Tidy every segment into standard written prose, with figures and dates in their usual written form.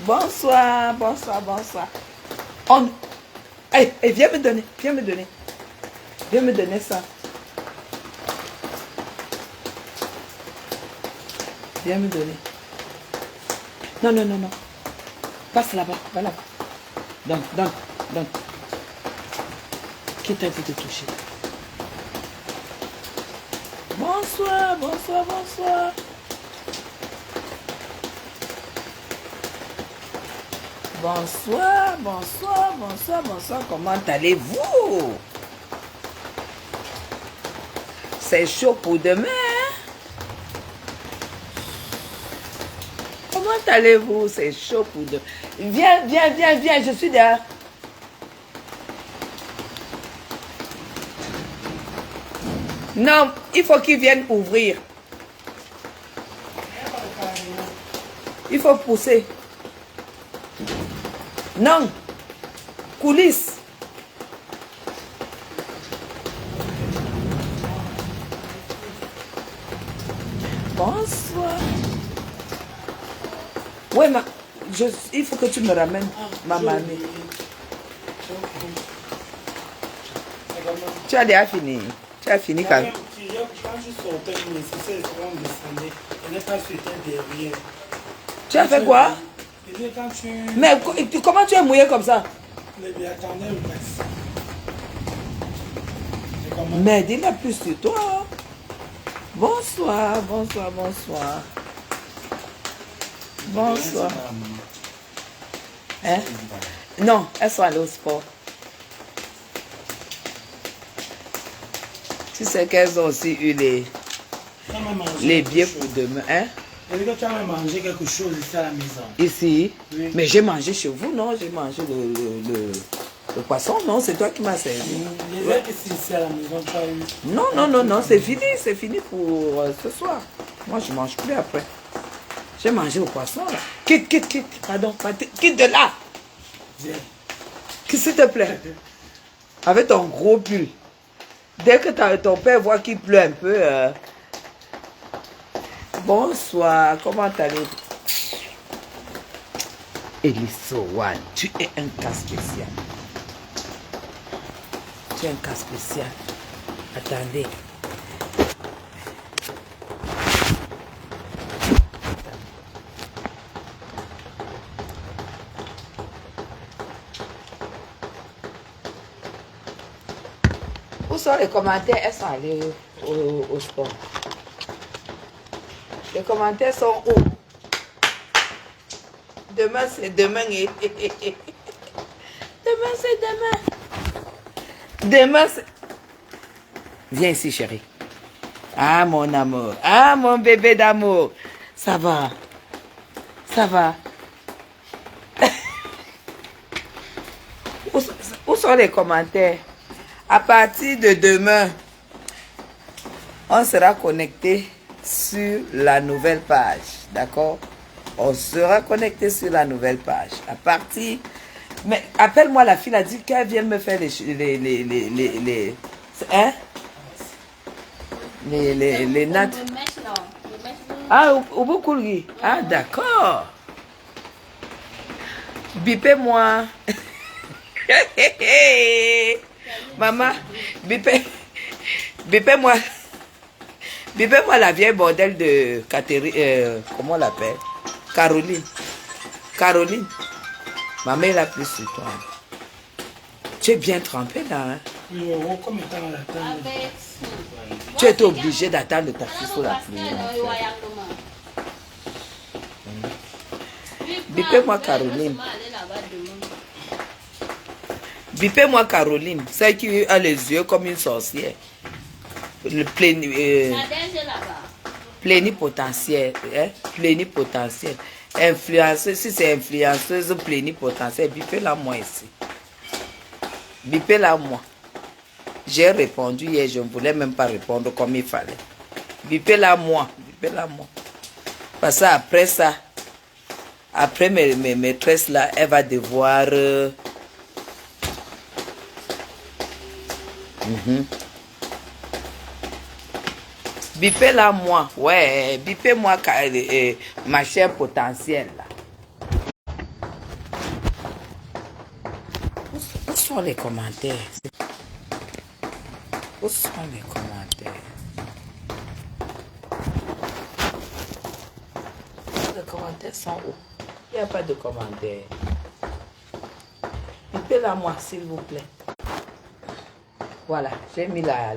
Bonsoir, bonsoir, bonsoir. On... Hey, hey, viens me donner, viens me donner. Viens me donner ça. Viens me donner. Non, non, non, non. Passe là-bas, va là-bas. Donne, donne, donne. Qui t'a dit de toucher? Bonsoir, bonsoir, bonsoir. Bonsoir, bonsoir, bonsoir, bonsoir. Comment allez-vous? C'est chaud pour demain. Hein? Comment allez-vous? C'est chaud pour demain. Viens, viens, viens, viens, je suis là. Non, il faut qu'ils viennent ouvrir. Il faut pousser. Non. Coulisses. Bonsoir. Oui, il faut que tu me ramènes ma mamie. Tu as déjà fini. Tu as fini quand? Quand je sortais, c'est on descendait. Elle n'est pas sur derrière. Tu as fait quoi? Quand tu... Mais comment tu es mouillé comme ça? Mais dis-le plus sur toi. Bonsoir, bonsoir, bonsoir. Bonsoir. Hein? Non, elles sont allées au sport. Tu sais qu'elles ont aussi eu les billets pour demain. Hein? Tu as mangé quelque chose ici à la maison. Ici? Oui. Mais j'ai mangé chez vous, non? J'ai mangé le poisson, non? C'est toi qui m'as servi. Les que c'est ici à la maison, tu as eu. Non, non, non, non, c'est fini pour ce soir. Moi, je ne mange plus après. J'ai mangé au poisson, là. Quitte, pardon, quitte de là. Viens. S'il te plaît. Avec ton gros pull. Dès que ton père voit qu'il pleut un peu... Bonsoir, comment allez-vous? Elisowan, tu es un cas spécial. Tu es un cas spécial. Attendez. Où sont les commentaires? Elles sont allées au sport. Les commentaires sont où? Demain, c'est demain. Demain, c'est demain. Demain, c'est... Viens ici, chérie. Ah, mon amour. Ah, mon bébé d'amour. Ça va. Ça va. Où sont les commentaires? À partir de demain, on sera connecté sur la nouvelle page, d'accord? On sera connecté sur la nouvelle page. À partir... Mais appelle-moi, la fille a dit qu'elle vient me faire les nattes. Ah, au Bokoulgi. Ah, d'accord. Bipez-moi. Maman, bipez-moi. Bipez-moi la vieille bordel de Catherine, comment on l'appelle? Caroline. Caroline. Ma mère l'a plus sur toi. Tu es bien trempé là, hein? Oui, comme étant à la table. Tu étais obligé d'attendre ta fille sous la pluie. Bipez-moi Caroline. Bipez-moi Caroline. Celle qui a les yeux comme une sorcière. Le plénipotentiel. Hein? Plénipotentiel. Influenceuse, si c'est influenceuse plénipotentielle, bipez-la moi ici. Bipez-la moi. J'ai répondu hier, je ne voulais même pas répondre comme il fallait. Bipez-la moi. Bipez-la moi. Parce que après ça, après mes maîtresses là, elle va devoir... Bipez-la moi, ouais, bipez-moi ma chère potentielle là. sont les commentaires? Où sont les commentaires? Les commentaires sont où? Il n'y a pas de commentaires. Bipez-la moi, s'il vous plaît. Voilà, j'ai mis la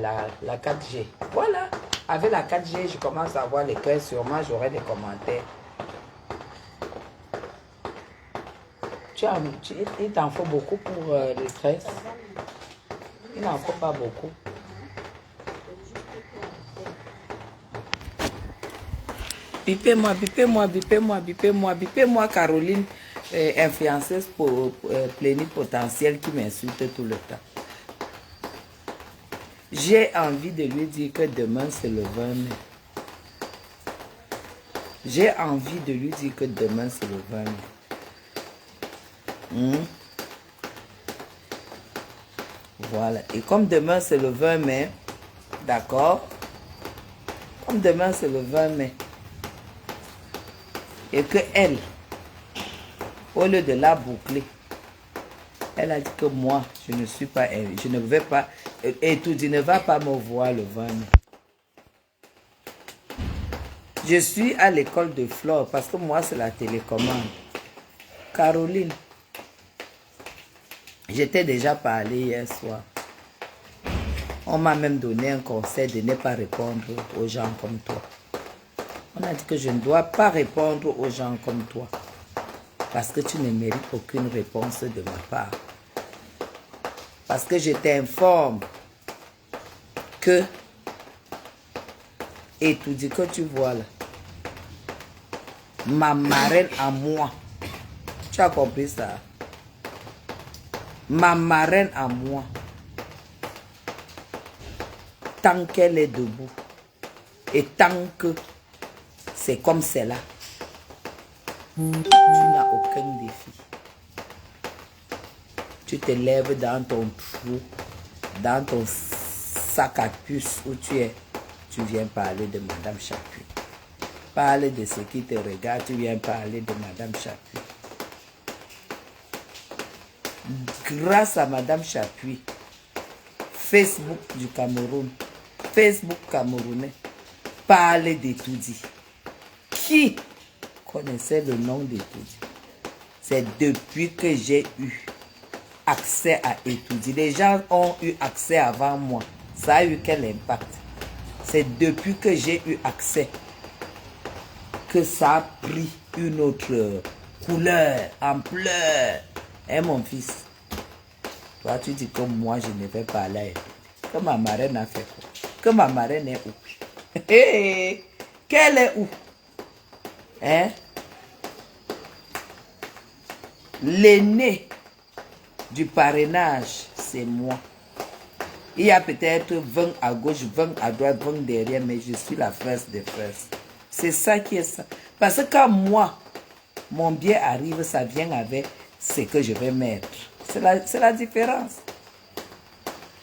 4G. Voilà, avec la 4G, je commence à voir les cœurs. Sûrement, j'aurai des commentaires. Il t'en faut beaucoup pour les tresses. Il n'en faut pas beaucoup. Bipez-moi, bipez-moi, bipez-moi, bipez-moi, bipez-moi, Caroline, influenceuse plénipotentielle qui m'insulte tout le temps. J'ai envie de lui dire que demain c'est le 20 mai. J'ai envie de lui dire que demain c'est le 20 mai. Voilà. Et comme demain c'est le 20 mai, d'accord? Comme demain c'est le 20 mai. Et que elle, au lieu de la boucler, elle a dit que moi, je ne suis pas, je ne vais pas, et tout dit, ne va pas me voir le 20 mai. Je suis à l'école de Flore parce que moi, c'est la télécommande. Caroline, j'étais déjà parlé hier soir. On m'a même donné un conseil de ne pas répondre aux gens comme toi. On a dit que je ne dois pas répondre aux gens comme toi. Parce que tu ne mérites aucune réponse de ma part. Parce que je t'informe que, et tout dit que tu vois là, ma marraine à moi, tu as compris ça? Ma marraine à moi, tant qu'elle est debout, et tant que c'est comme c'est là, tu n'as aucun défi. Tu te lèves dans ton trou, dans ton sac à puce où tu es. Tu viens parler de Madame Chapuis. Parle de ce qui te regarde, tu viens parler de Madame Chapuis. Grâce à Madame Chapuis, Facebook du Cameroun, Facebook camerounais, parle d'Etoudi. Qui connaissait le nom d'Etoudi? C'est depuis que j'ai eu accès à Etoudi. Les gens ont eu accès avant moi. Ça a eu quel impact? C'est depuis que j'ai eu accès que ça a pris une autre couleur, ampleur. Hein, mon fils? Toi, tu dis que moi, je ne vais pas là. Que ma marraine a fait quoi? Que ma marraine est où? Hey, qu'elle est où? Hein? L'aîné du parrainage, c'est moi. Il y a peut-être 20 à gauche, 20 à droite, 20 derrière, mais je suis la fraise des fraises. C'est ça qui est ça. Parce que quand moi, mon billet arrive, ça vient avec ce que je vais mettre. C'est la différence.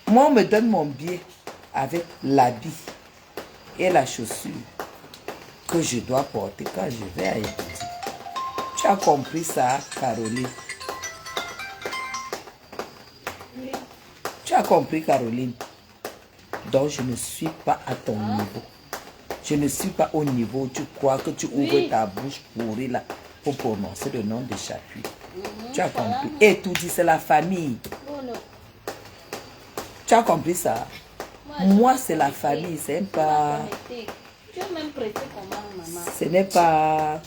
Moi, on me donne mon billet avec l'habit et la chaussure que je dois porter quand je vais à Etoudi. Tu as compris ça, Caroline? Tu as compris, Caroline? Donc, je ne suis pas à ton niveau. Je ne suis pas au niveau où tu crois que tu ouvres ta bouche pourrie là pour prononcer le nom de Chapuis. Tu as compris? Et tout dit, c'est la famille. Tu as compris ça? Moi, c'est la famille. C'est pas... Ce n'est pas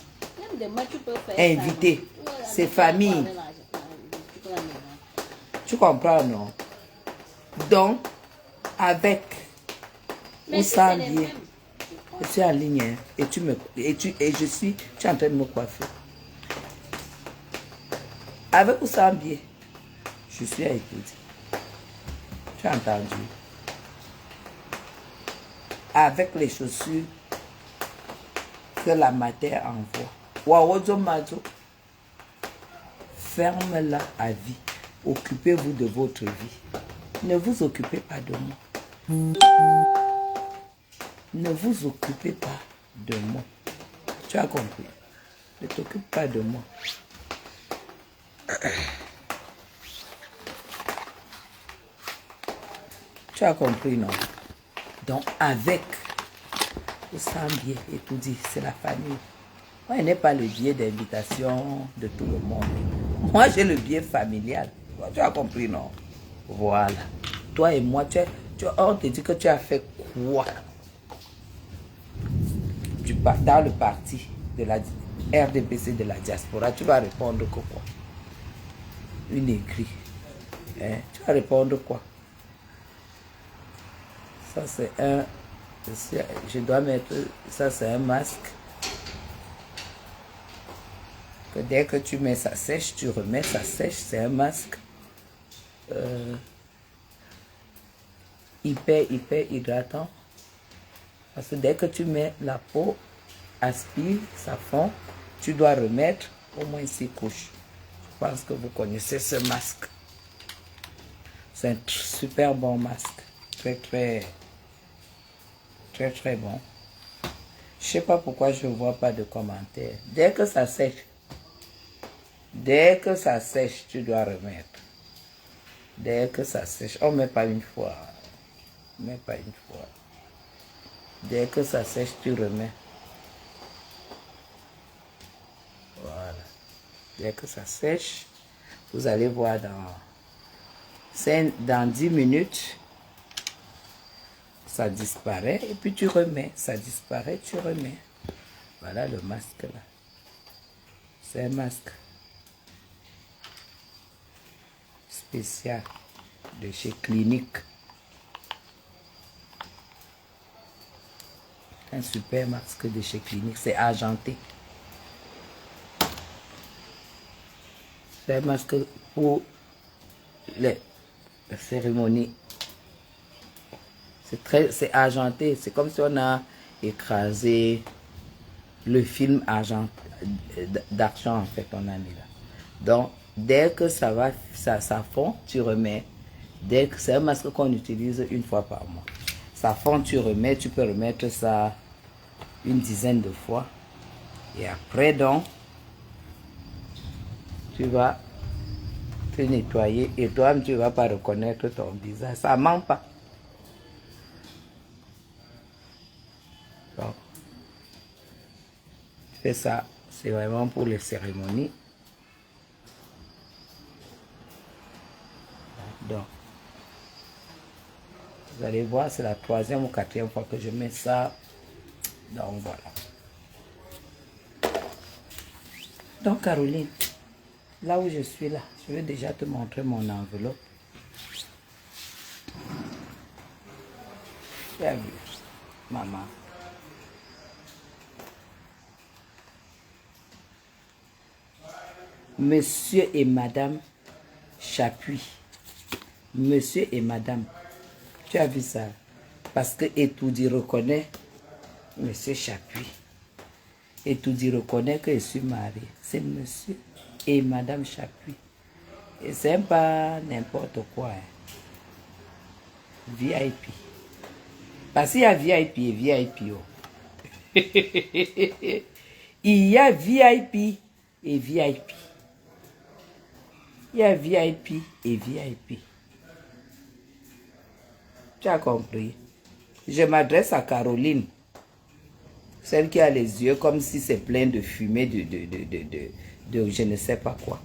invité. C'est famille. Tu comprends, non? Donc, avec ou sans billet, je suis en ligne, hein, et tu es en train de me coiffer. Avec ou sans billet, je suis à Etoudi. Tu as entendu? Avec les chaussures que la mater envoie. Wawozo Mazo, ferme-la à vie. Occupez-vous de votre vie. Ne vous occupez pas de moi. Ne vous occupez pas de moi. Tu as compris? Ne t'occupe pas de moi. Tu as compris, non? Donc, avec, vous sent bien et tout dit, c'est la famille. Moi, je n'ai pas le biais d'invitation de tout le monde. Moi, j'ai le biais familial. Tu as compris, non? Voilà. Toi et moi, on te dit que tu as fait quoi? Dans le parti de la RDPC de la diaspora, tu vas répondre que quoi? Une écrit. Hein? Tu vas répondre quoi? Ça, c'est un... Je dois mettre... Ça, c'est un masque. Que dès que tu mets ça sèche, tu remets ça sèche. C'est un masque. Hyper hydratant. Parce que dès que tu mets la peau, aspire, ça fond, tu dois remettre au moins 6 couches. Je pense que vous connaissez ce masque. C'est un super bon masque. Très bon. Je sais pas pourquoi je ne vois pas de commentaires. Dès que ça sèche, tu dois remettre. Dès que ça sèche, on ne met pas une fois. On met pas une fois. Dès que ça sèche, tu remets. Voilà. Dès que ça sèche, vous allez voir dans 10 minutes, ça disparaît et puis tu remets. Ça disparaît, tu remets. Voilà le masque là. C'est un masque spécial de chez Clinique. Un super masque de chez Clinique, c'est argenté. C'est un masque pour les cérémonies. C'est argenté. C'est comme si on a écrasé le film d'argent, en fait, on a mis là. Donc, dès que ça fond, tu remets. Dès que c'est un masque qu'on utilise une fois par mois. Ça fond, tu remets. Tu peux remettre ça une dizaine de fois. Et après, donc, tu vas te nettoyer. Et toi, tu ne vas pas reconnaître ton visage. Ça ne ment pas. Donc, fais ça. C'est vraiment pour les cérémonies. Donc, vous allez voir, c'est la 3e ou 4e fois que je mets ça. Donc, voilà. Donc, Caroline, là où je suis là, je vais déjà te montrer mon enveloppe. Tu as vu, maman. Monsieur et Madame Chapuis. Monsieur et Madame. Tu as vu ça? Parce que Etoudi reconnaît Monsieur Chapuis. Etoudi reconnaît que je suis mariée. C'est Monsieur et Madame Chapuis. Et c'est pas n'importe quoi. Hein. VIP. Parce qu'il y a VIP et VIP. Oh. Il y a VIP et VIP. Il y a VIP et VIP. Tu as compris? Je m'adresse à Caroline. Celle qui a les yeux comme si c'est plein de fumée de je ne sais pas quoi.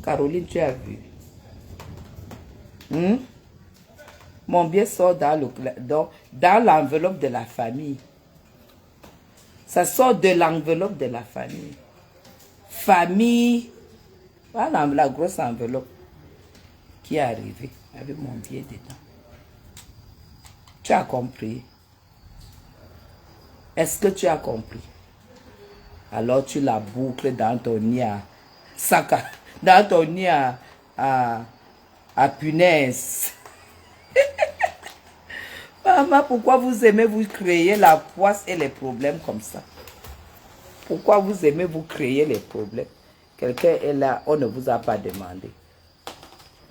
Caroline, tu as vu? Mon bien sort dans l'enveloppe de la famille. Ça sort de l'enveloppe de la famille. Famille. Voilà la grosse enveloppe qui est arrivée avec mon billet dedans. Tu as compris? Est-ce que tu as compris? Alors tu la boucles dans ton nid dans ton nid à punaise. Maman, pourquoi vous aimez vous créer la poisse et les problèmes comme ça? Pourquoi vous aimez vous créer les problèmes? Quelqu'un est là, on ne vous a pas demandé.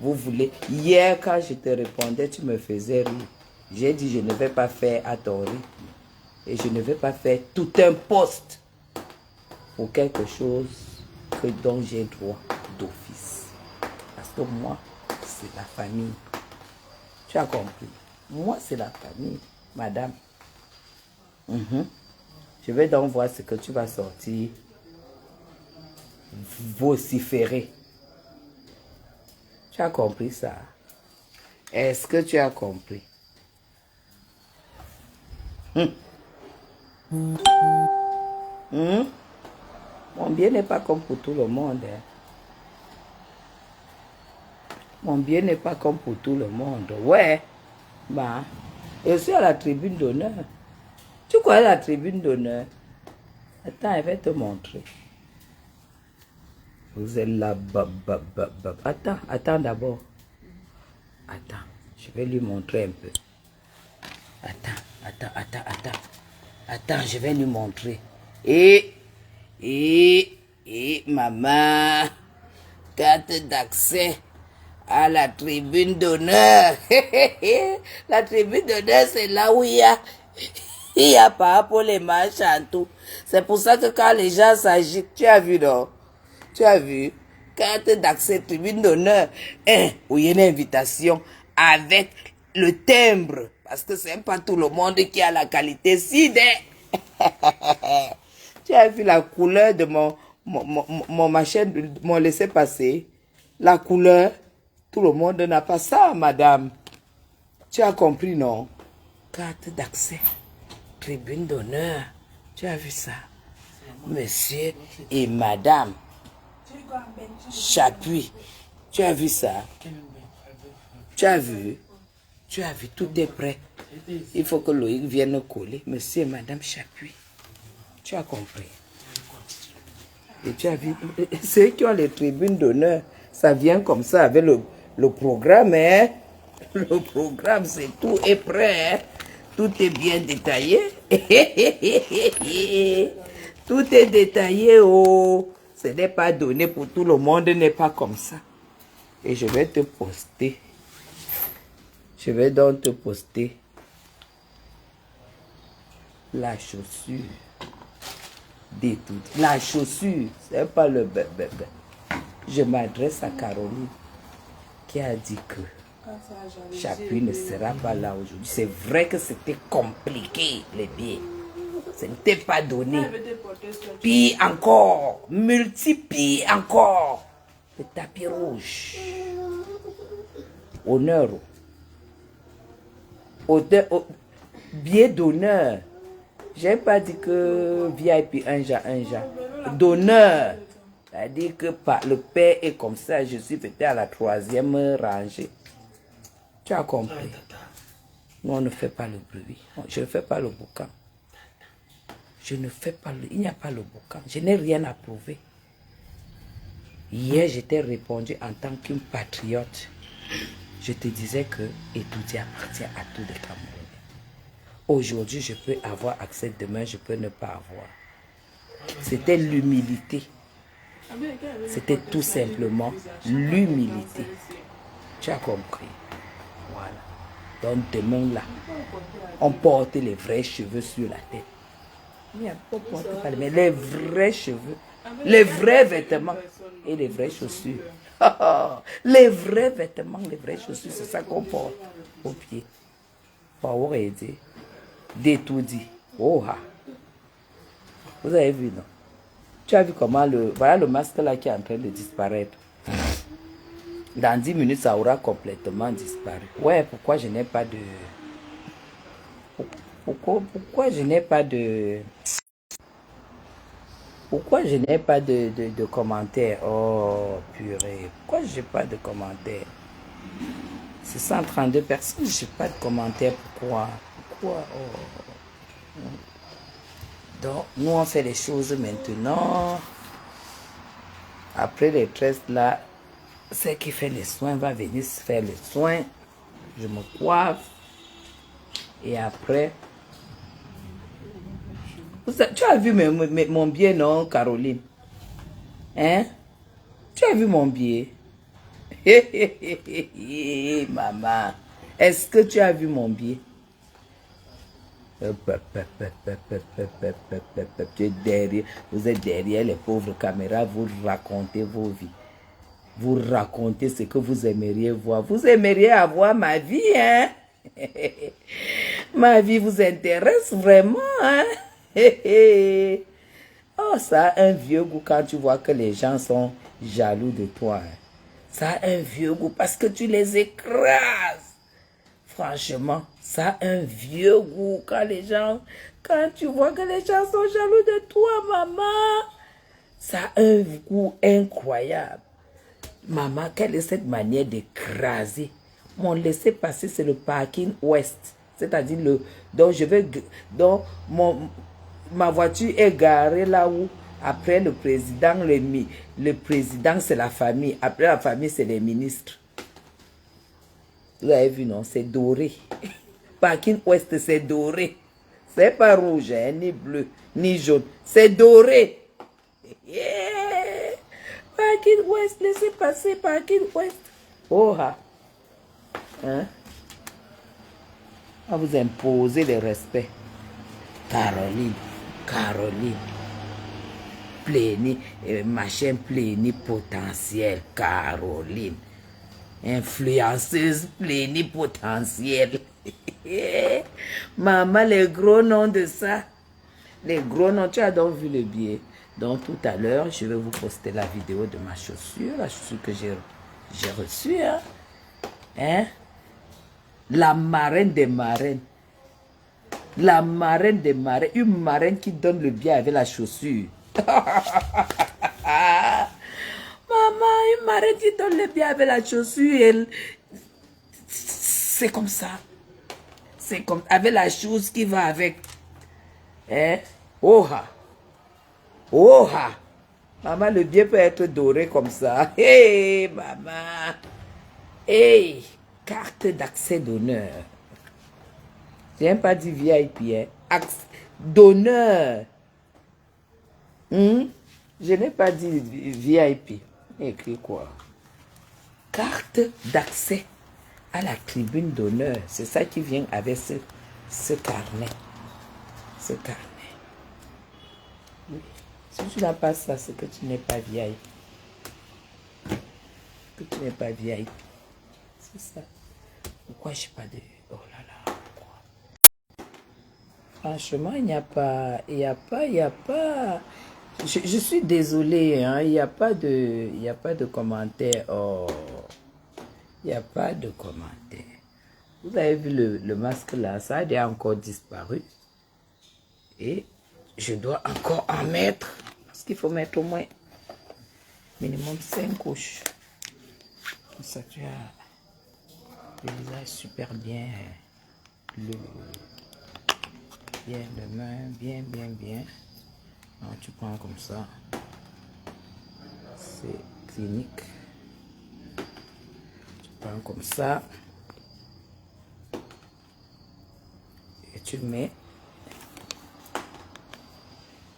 Vous voulez... Hier, quand je te répondais, tu me faisais rire. J'ai dit, je ne vais pas faire à ton rythme. Et je ne vais pas faire tout un poste pour quelque chose dont j'ai droit d'office. Parce que moi, c'est la famille. Tu as compris? Moi, c'est la famille, madame. Je vais donc voir ce que tu vas sortir. Vociférer. Tu as compris ça? Est-ce que tu as compris? Mon bien n'est pas comme pour tout le monde. Hein. Mon bien n'est pas comme pour tout le monde. Ouais. Bah, je suis à la tribune d'honneur. Tu connais la tribune d'honneur? Attends, je vais te montrer. Vous êtes là. Attends, attends d'abord. Attends, je vais lui montrer un peu. Attends, je vais lui montrer. Et maman, carte d'accès à la tribune d'honneur. La tribune d'honneur, c'est là où il y a par rapport les marches en tout. C'est pour ça que quand les gens s'agitent, tu as vu, non? Tu as vu? Carte d'accès, tribune d'honneur. Où il y a une invitation avec le timbre. Parce que c'est pas tout le monde qui a la qualité CID. Tu as vu la couleur de mon machin, mon laissez-passer? La couleur, tout le monde n'a pas ça, madame. Tu as compris, non? Carte d'accès, tribune d'honneur. Tu as vu ça? Monsieur et madame Chapuis. Tu as vu ça? Tu as vu? Tu as vu, tout est prêt. Il faut que Loïc vienne coller. Monsieur et madame Chapuis. Tu as compris? Et tu as vu, ceux qui ont les tribunes d'honneur, ça vient comme ça avec le programme, hein? Le programme, c'est tout est prêt, hein? Tout est bien détaillé. Tout est détaillé, oh. Ce n'est pas donné pour tout le monde, n'est pas comme ça. Et je vais te poster. Je vais donc te poster la chaussure. La chaussure, c'est pas le bébé. Je m'adresse à Caroline qui a dit que Chapuis ne sera pas là aujourd'hui. C'est vrai que c'était compliqué, les pieds. Ce n'était pas donné. Puis encore, multiplie encore. Le tapis rouge. Honneur. Billet d'honneur. Je n'ai pas dit que VIP un jas. D'honneur. C'est-à-dire que le père est comme ça. Je suis peut-être à la 3e rangée. Tu as compris? Nous, on ne fait pas le bruit. Je ne fais pas le boucan. Il n'y a pas le boucan. Je n'ai rien à prouver. Hier, je t'ai répondu en tant qu'une patriote. Je te disais que étudier appartient à tous les Camerounais. Aujourd'hui, je peux avoir accès, demain, je peux ne pas avoir. C'était l'humilité. C'était tout simplement l'humilité. Tu as compris? Voilà. Donc demain, là, on porte les vrais cheveux sur la tête. Mais les vrais cheveux, les vrais vêtements et les vraies chaussures. Les vrais vêtements, les vraies chaussures, c'est ça qu'on porte aux pieds. Pour aider. D'étoudi. Oh, ah. Vous avez vu, non? Tu as vu comment voilà le masque là qui est en train de disparaître. Dans 10 minutes, ça aura complètement disparu. Ouais, pourquoi je n'ai pas de... Pourquoi je n'ai pas de... Pourquoi je n'ai pas de commentaires? Oh, purée. Pourquoi je n'ai pas de commentaires? C'est 132 personnes, je n'ai pas de commentaires. Pourquoi? Pourquoi? Oh. Donc, nous, on fait les choses maintenant. Après les tresses là, celle qui fait les soins va venir faire les soins. Je me coiffe. Et après... Tu as vu mon billet, non, Caroline? Hein? Tu as vu mon billet? Maman, est-ce que tu as vu mon billet? Tu es derrière, vous êtes derrière les pauvres caméras, vous racontez vos vies. Vous racontez ce que vous aimeriez voir. Vous aimeriez avoir ma vie, hein? Ma vie vous intéresse vraiment, hein? Oh, ça a un vieux goût quand tu vois que les gens sont jaloux de toi. Hein. Ça a un vieux goût parce que tu les écrases. Franchement, ça a un vieux goût quand tu vois que les gens sont jaloux de toi, maman. Ça a un goût incroyable. Maman, quelle est cette manière d'écraser? Mon laissez-passer, c'est le parking ouest. C'est-à-dire ma voiture est garée là où, après le président, le président c'est la famille. Après la famille, c'est les ministres. Vous avez vu, non? C'est doré. Parking ouest, c'est doré. C'est pas rouge, hein, ni bleu, ni jaune. C'est doré. Yeah. Parking ouest, laissez passer, parking ouest. Oh, ah. Hein? On va vous imposer le respect. Caroline, machin plénipotentiel, Caroline. Influenceuse plénipotentielle. Maman, les gros noms de ça. Les gros noms, tu as donc vu le billet. Donc tout à l'heure, je vais vous poster la vidéo de ma chaussure. La chaussure que j'ai reçue. Hein? La marraine des marraines. La marraine des marraines. Une marraine qui donne le billet avec la chaussure. Maman, une marraine qui donne le billet avec la chaussure. C'est comme ça. C'est comme avec la chose qui va avec. Hein? Oha. Oha. Maman, le billet peut être doré comme ça. Hey, maman. Hey, carte d'accès d'honneur. Je n'ai pas dit VIP. Hein? D'honneur. Je n'ai pas dit VIP. Écrit quoi? Carte d'accès à la tribune d'honneur. C'est ça qui vient avec ce carnet. Ce carnet. Oui. Si tu n'as pas ça, c'est que tu n'es pas VIP. Que tu n'es pas VIP. C'est ça. Pourquoi je n'ai pas de... Oh là là. Pourquoi? Franchement, il n'y a pas... Je suis désolée, hein. Il n'y a pas de commentaires. Oh. Il n'y a pas de commentaires. Vous avez vu le masque là, ça a déjà encore disparu. Et je dois encore en mettre. Parce qu'il faut mettre au moins minimum 5 couches. Comme ça, tu as le visage super bien bleu. Bien de main, bien. Donc, tu prends comme ça. C'est clinique. Tu prends comme ça. Et tu mets.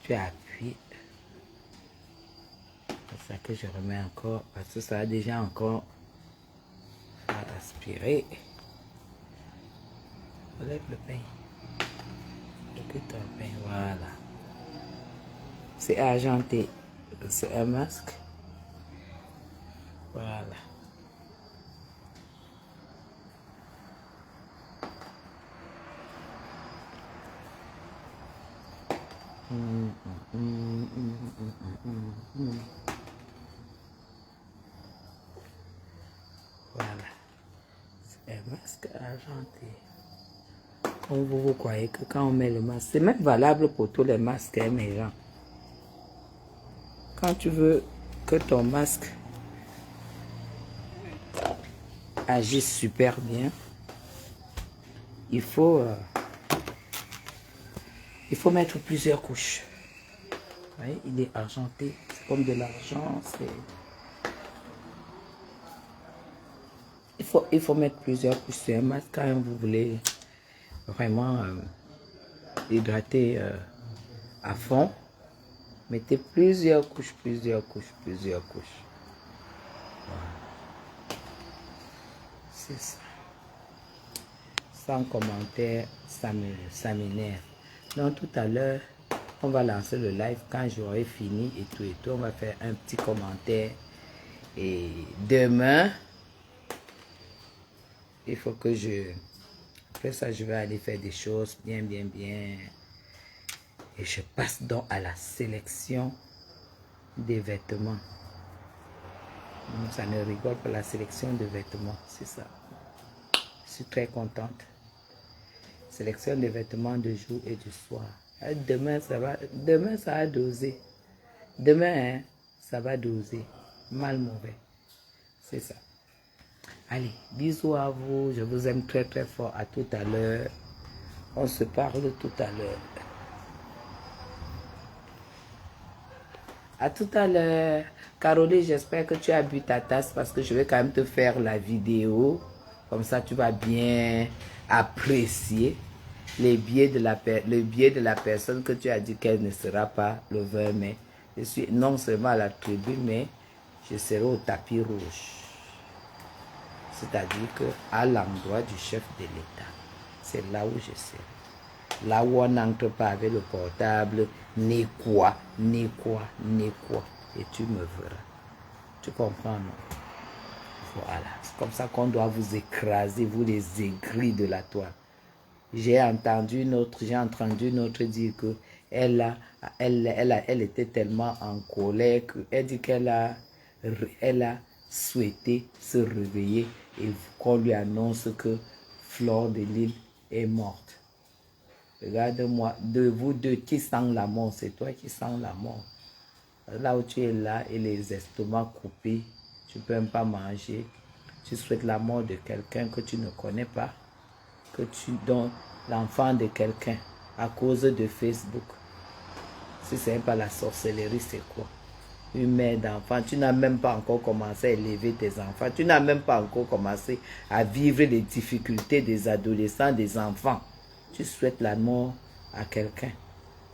Tu appuies. C'est ça que je remets encore. Parce que ça a déjà encore aspiré. Relève le pain. Occupe ton pain. Voilà. C'est argenté. C'est un masque. Voilà. Voilà. C'est un masque argenté. Vous croyez que quand on met le masque, c'est même valable pour tous les masques, hein, mes gens. Quand tu veux que ton masque agisse super bien, il faut mettre plusieurs couches. Vous voyez, il est argenté, c'est comme de l'argent. Il faut mettre plusieurs couches sur un masque quand vous voulez vraiment hydrater à fond. Mettez plusieurs couches. Voilà. C'est ça. Sans commentaire, ça m'énerve. Donc tout à l'heure, on va lancer le live quand j'aurai fini et tout. On va faire un petit commentaire. Et demain, il faut que je Après ça, je vais aller faire des choses bien. Et je passe donc à la sélection des vêtements. Ça ne rigole pas, la sélection des vêtements, c'est ça. Je suis très contente. Sélection des vêtements de jour et du soir. Demain, ça va doser. Demain, hein, ça va doser. Mal mauvais. C'est ça. Allez, bisous à vous. Je vous aime très fort. À tout à l'heure. On se parle tout à l'heure. À tout à l'heure. Caroline, j'espère que tu as bu ta tasse parce que je vais quand même te faire la vidéo. Comme ça, tu vas bien apprécier le biais de la personne que tu as dit qu'elle ne sera pas le 20 mai. Je suis non seulement à la tribune, mais je serai au tapis rouge. C'est-à-dire qu'à l'endroit du chef de l'État. C'est là où je serai. Là où on n'entre pas avec le portable, ni quoi. Et tu me verras. Tu comprends, non? Voilà. C'est comme ça qu'on doit vous écraser, vous les aigris de la toile. J'ai entendu une autre dire que elle était tellement en colère qu'elle dit qu'elle a souhaité se réveiller et qu'on lui annonce que Fleur de Lys est morte. Regarde-moi, de vous deux, qui sent la mort? C'est toi qui sens la mort. Là où tu es là et les estomacs coupés, tu ne peux même pas manger. Tu souhaites la mort de quelqu'un que tu ne connais pas, que tu donnes l'enfant de quelqu'un à cause de Facebook. Si ce n'est pas la sorcellerie, c'est quoi? Une mère d'enfant, tu n'as même pas encore commencé à élever tes enfants. Tu n'as même pas encore commencé à vivre les difficultés des adolescents, des enfants. Tu souhaites la mort à quelqu'un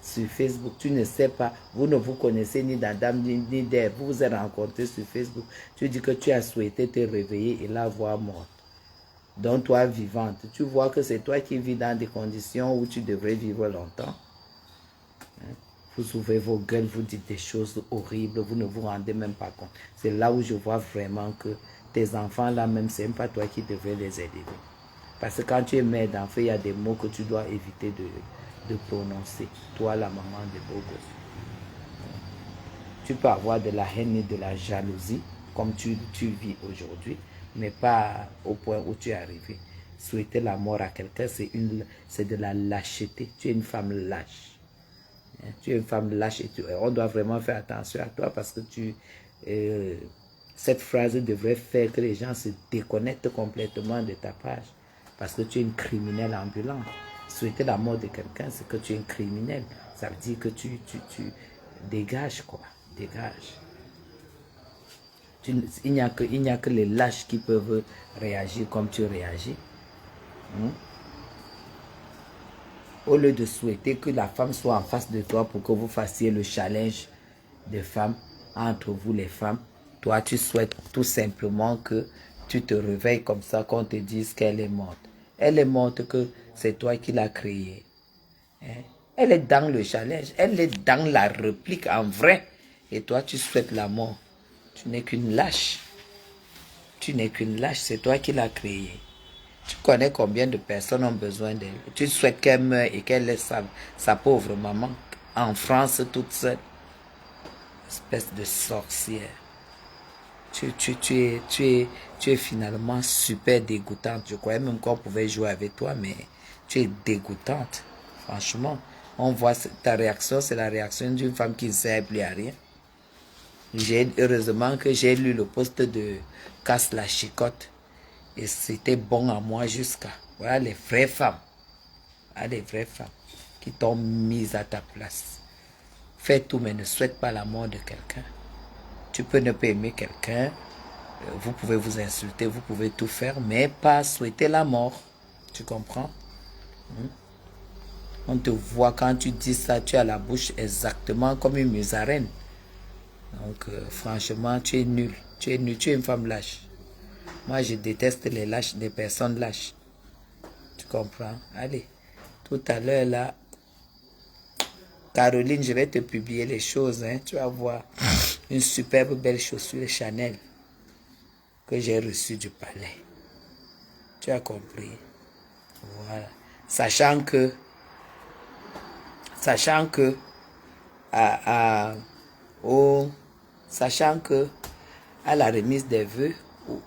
sur Facebook. Tu ne sais pas, vous ne vous connaissez ni d'Adam ni d'Ève. Vous vous êtes rencontrés sur Facebook. Tu dis que tu as souhaité te réveiller et la voir morte. Donc toi vivante, tu vois que c'est toi qui vis dans des conditions où tu devrais vivre longtemps. Vous ouvrez vos gueules, vous dites des choses horribles, vous ne vous rendez même pas compte. C'est là où je vois vraiment que tes enfants là même, c'est même pas toi qui devrais les élever. Parce que quand tu es mère d'enfant, il y a des mots que tu dois éviter de prononcer. Toi, la maman des beaux gosses. Tu peux avoir de la haine et de la jalousie, comme tu vis aujourd'hui, mais pas au point où tu es arrivé. Souhaiter la mort à quelqu'un, c'est de la lâcheté. Tu es une femme lâche. Tu es une femme lâche et on doit vraiment faire attention à toi parce que cette phrase devrait faire que les gens se déconnectent complètement de ta page parce que tu es une criminelle ambulante. Souhaiter la mort de quelqu'un, c'est que tu es un criminel. Ça veut dire que tu dégages, quoi. Dégage. Il n'y a que les lâches qui peuvent réagir comme tu réagis. Au lieu de souhaiter que la femme soit en face de toi pour que vous fassiez le challenge de femmes entre vous les femmes, toi tu souhaites tout simplement que tu te réveilles comme ça, qu'on te dise qu'elle est morte. Elle est morte que c'est toi qui l'as créée. Elle est dans le challenge, elle est dans la réplique en vrai. Et toi tu souhaites la mort. Tu n'es qu'une lâche. Tu n'es qu'une lâche, c'est toi qui l'as créée. Tu connais combien de personnes ont besoin d'elle. Tu souhaites qu'elle meure et qu'elle laisse sa pauvre maman en France toute seule. Espèce de sorcière. Tu es finalement super dégoûtante. Je croyais même qu'on pouvait jouer avec toi, mais tu es dégoûtante. Franchement, on voit ta réaction, c'est la réaction d'une femme qui ne sert plus à rien. Heureusement que j'ai lu le post de Casse la Chicotte. Et c'était bon à moi jusqu'à... Voilà les vraies femmes. Voilà les vraies femmes qui t'ont mise à ta place. Fais tout, mais ne souhaite pas la mort de quelqu'un. Tu peux ne pas aimer quelqu'un. Vous pouvez vous insulter, vous pouvez tout faire, mais pas souhaiter la mort. Tu comprends? On te voit quand tu dis ça, tu as la bouche exactement comme une musarène. Donc, franchement, tu es nul. Tu es nul, tu es une femme lâche. Moi, je déteste les lâches, les personnes lâches. Tu comprends? Allez, tout à l'heure, là, Caroline, je vais te publier les choses. Hein. Tu vas voir une superbe belle chaussure Chanel que j'ai reçue du palais. Tu as compris? Voilà. Sachant que à, sachant que à la remise des vœux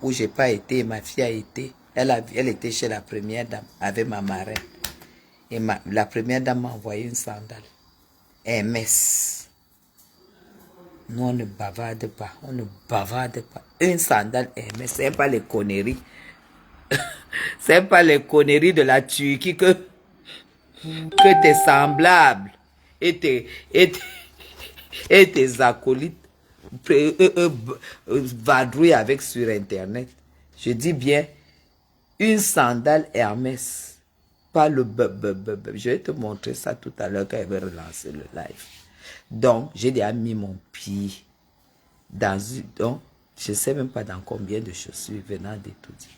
où j'ai pas été, ma fille a été, elle était chez la première dame avec ma marraine. Et la première dame m'a envoyé une sandale. Hermès. Nous, on ne bavarde pas. On ne bavarde pas. Une sandale Hermès, c'est pas les conneries. C'est pas les conneries de la Turquie que tes semblables et tes acolytes vadrouillent avec sur Internet. Je dis bien, une sandale Hermès. Pas le je vais te montrer ça tout à l'heure quand elle va relancer le live. Donc, j'ai déjà mis mon pied dans une... Donc, je ne sais même pas dans combien de chaussures venant de tout dire.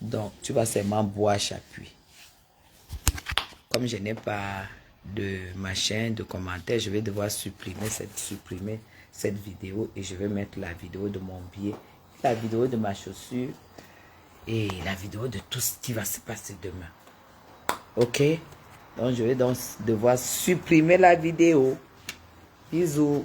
Donc, tu vas seulement boire chapuis. Comme je n'ai pas de machin, de commentaires, je vais devoir supprimer cette vidéo et je vais mettre la vidéo de mon billet, la vidéo de ma chaussure et la vidéo de tout ce qui va se passer demain. Ok? Donc, je vais donc devoir supprimer la vidéo. Bisous.